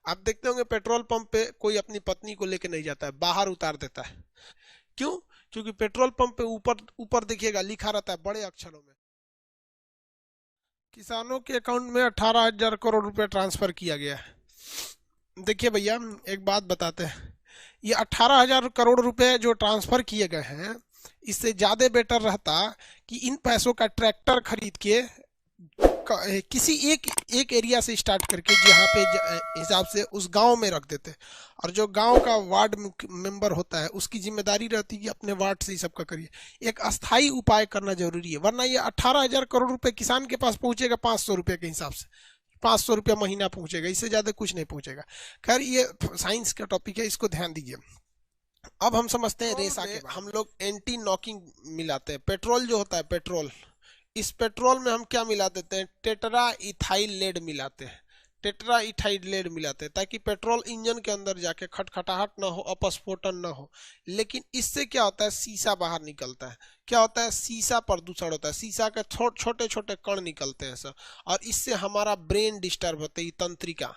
आप देखते होंगे पेट्रोल पंप पे कोई अपनी पत्नी को लेके नहीं जाता है, बाहर उतार देता है। क्यों? क्योंकि पेट्रोल पंप पे ऊपर ऊपर देखिएगा लिखा रहता है बड़े अक्षरों में, किसानों के अकाउंट में 18,000 करोड़ रुपए ट्रांसफर किया गया है। देखिए भैया, एक बात बताते हैं, ये 18,000 करोड़ रुपए जो ट्रांसफर किए गए हैं, इससे ज्यादा बेटर रहता कि इन पैसों का ट्रैक्टर खरीद के किसी एक एरिया से स्टार्ट करके जहाँ पे हिसाब से उस गांव में रख देते, और जो गांव का वार्ड मेंबर होता है उसकी जिम्मेदारी रहती है कि अपने वार्ड से ही सबका करिए। एक अस्थाई उपाय करना जरूरी है, वरना ये 18,000 करोड़ रुपए किसान के पास पहुंचेगा 500 रुपये के हिसाब से, 500 रुपया महीना पहुंचेगा, इससे ज्यादा कुछ नहीं पहुंचेगा। खैर ये साइंस का टॉपिक है, इसको ध्यान दीजिए। अब हम समझते हैं रेसा के, हम लोग एंटी नॉकिंग मिलाते हैं। पेट्रोल जो होता है पेट्रोल, इस पेट्रोल में हम क्या मिला देते हैं, टेट्रा इथाइल लेड मिलाते हैं, टेट्रा इथाइल लेड मिलाते हैं, ताकि पेट्रोल इंजन के अंदर जाके खटखटाहट ना हो, अपस्फोटन ना हो। लेकिन इससे क्या होता है, शीशा बाहर निकलता है। क्या होता है, शीशा प्रदूषण होता है, शीशा के छोटे छोटे कण निकलते हैं सर, और इससे हमारा ब्रेन डिस्टर्ब होता है, तंत्रिका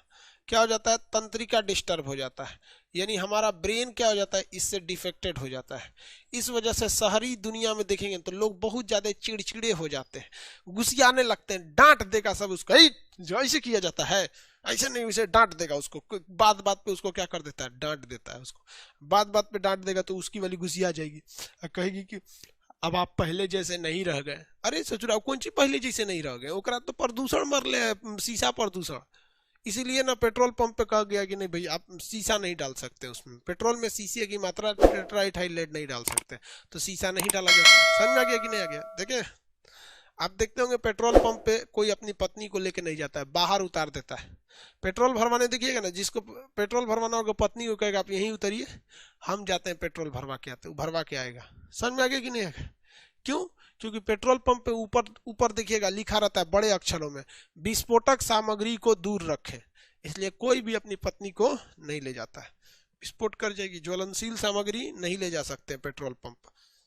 क्या हो जाता है, तंत्रिका डिस्टर्ब हो जाता है, यानी हमारा ब्रेन क्या हो जाता है, इससे डिफेक्टेड हो जाता है। इस वजह से शहरी दुनिया में देखेंगे तो लोग बहुत ज्यादा चिड़चिड़े हो जाते हैं, गुस्सियाने लगते हैं, डांट देगा सब उसको, जो ऐसे किया जाता है, ऐसे नहीं, उसे डांट देगा उसको, बात बात पे उसको क्या कर देता है, डांट देता है उसको, बात बात पे डांट देगा तो उसकी वाली गुस्सिया जाएगी, कहेगी कि अब आप पहले जैसे नहीं रह गए। अरे ससुरा कौन सी पहले जैसे नहीं रह गए, ओकरा तो प्रदूषण मर ले, शीशा प्रदूषण। इसीलिए ना पेट्रोल पंप पे कहा गया कि नहीं भाई आप शीशा नहीं डाल सकते, उसमें पेट्रोल में शीशे की मात्रा टेट्राइथाइल लेड नहीं डाल सकते, तो शीशा नहीं डाला गया। समझ में आ गया कि नहीं आ गया? देखिए, आप देखते होंगे पेट्रोल पंप पे कोई अपनी पत्नी को लेके नहीं जाता है, बाहर उतार देता है। पेट्रोल भरवाने देखिएगा ना, जिसको पेट्रोल भरवाना होगा पत्नी को कहेगा आप यहीं उतरिए, हम जाते हैं पेट्रोल भरवा के आते, भरवा के आएगा। समझ में आ गया कि नहीं आएगा? क्यों? क्योंकि पेट्रोल पंप पे ऊपर ऊपर देखिएगा लिखा रहता है बड़े अक्षरों में, विस्फोटक सामग्री को दूर रखें, इसलिए कोई भी अपनी पत्नी को नहीं ले जाता है, विस्फोट कर जाएगी, ज्वलनशील सामग्री नहीं ले जा सकते पेट्रोल पंप।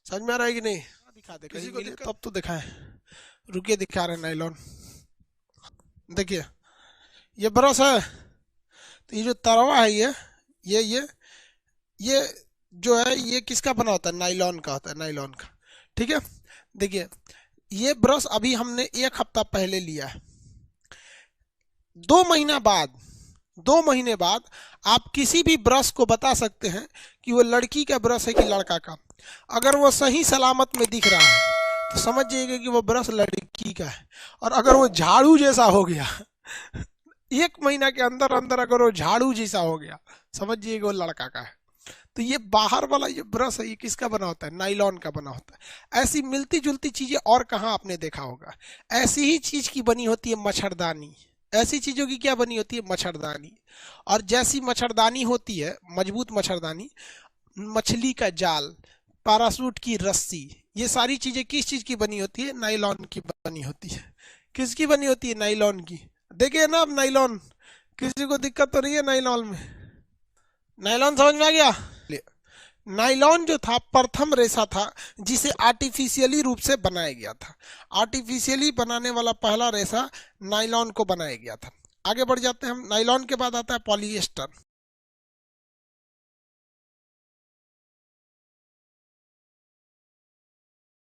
समझ में आ रहा है कि नहीं? दिखा दे किसी को तब तो दिखाएं, रुकिए दिखा रहे नाइलॉन। देखिए ये ब्रश है, तो ये जो तरवा है ये जो है ये किसका बना होता है, नाइलॉन का होता है, नाइलॉन का। ठीक है, देखिए ये ब्रश अभी हमने 1 हफ्ता पहले लिया है, 2 महीने बाद आप किसी भी ब्रश को बता सकते हैं कि वो लड़की का ब्रश है कि लड़का का। अगर वो सही सलामत में दिख रहा है तो समझ जाइएगा कि वो ब्रश लड़की का है, और अगर वो झाड़ू जैसा हो गया 1 महीना के अंदर अंदर अगर वो झाड़ू जैसा हो गया, समझ जाइएगा वो लड़का का है। तो ये बाहर वाला ये ब्रश है, ये किसका बना होता है, नाइलॉन का बना होता है। ऐसी मिलती जुलती चीजें और कहाँ आपने देखा होगा। ऐसी ही चीज की बनी होती है मच्छरदानी, ऐसी चीजों की क्या बनी होती है, मच्छरदानी। और जैसी मच्छरदानी होती है, मजबूत मच्छरदानी, मछली का जाल, पैराशूट की रस्सी, ये सारी चीजें किस चीज की बनी होती है, नाइलॉन की बनी होती है। किसकी बनी होती है, नाइलॉन की। देखिए ना, अब नाइलॉन, किसी को दिक्कत तो नहीं है नाइलॉन में? नाइलॉन समझ में आ गया? नाइलॉन जो था प्रथम रेशा था जिसे आर्टिफिशियली रूप से बनाया गया था, आर्टिफिशियली बनाने वाला पहला रेशा नाइलॉन को बनाया गया था। आगे बढ़ जाते हैं हम, नाइलॉन के बाद आता है पॉलिएस्टर।